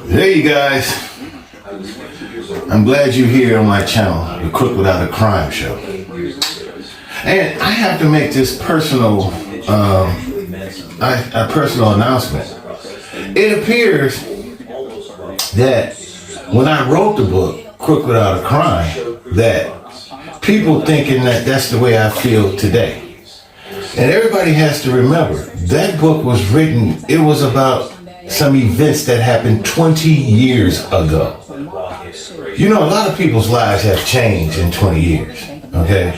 Hey you guys, I'm glad you're here on my channel, The Crook Without a Crime Show. And I have to make this personal, a personal announcement. It appears that when I wrote the book, Crook Without a Crime, that people thinking that that's the way I feel today. And everybody has to remember, that book was written, it was about some events that happened 20 years ago. You know, a lot of people's lives have changed in 20 years, okay?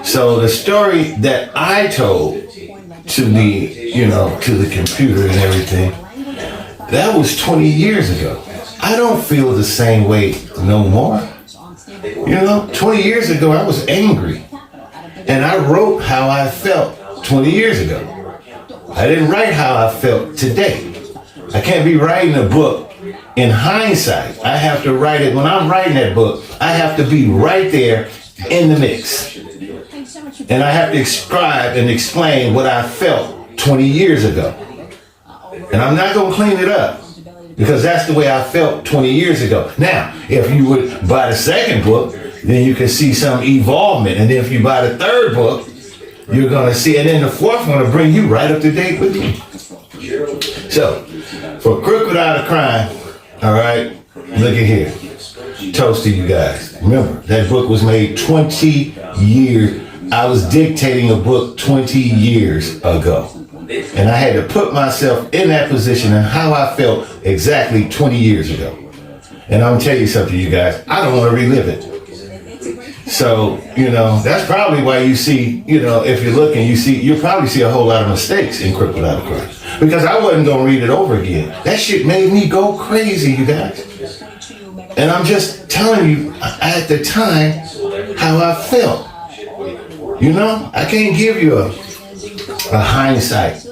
So the story that I told to the computer and everything, that was 20 years ago. I don't feel the same way no more. You know, 20 years ago, I was angry. And I wrote how I felt 20 years ago. I didn't write how I felt today. I can't be writing a book in hindsight. I have to write it. When I'm writing that book, I have to be right there in the mix. And I have to describe and explain what I felt 20 years ago. And I'm not going to clean it up because that's the way I felt 20 years ago. Now, if you would buy the second book, then you can see some evolvement. And if you buy the third book, you're going to see, and then the fourth one will bring you right up to date with me. So, for Crook Without a Crime, all right, look at here. Toast to you guys. Remember, that book was made 20 years. I was dictating a book 20 years ago. And I had to put myself in that position and how I felt exactly 20 years ago. And I'm going to tell you something, you guys. I don't want to relive it. So, that's probably why you see, if you're looking, you'll probably see a whole lot of mistakes in Crook Without a Crime. Because I wasn't going to read it over again. That shit made me go crazy, you guys. And I'm just telling you at the time how I felt. I can't give you a hindsight,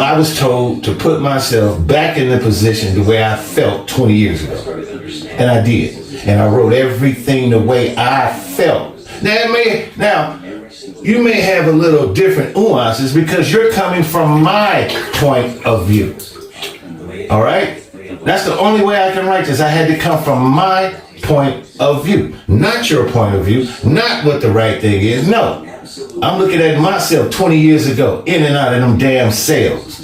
I was told to put myself back in the position the way I felt 20 years ago. And I did. And I wrote everything the way I felt. Now, you may have a little different nuances because you're coming from my point of view. All right? That's the only way I can write this. I had to come from my point of view. Not your point of view. Not what the right thing is. No. I'm looking at myself 20 years ago, in and out of them damn cells.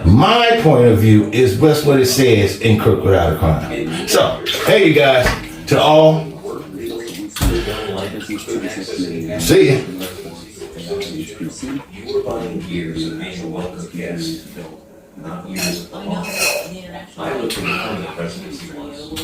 My point of view is just what it says in Crook Without a Crime. So, hey you guys, to all, see ya. You were buying years of being welcome guests, not years of I looked at the presidency once.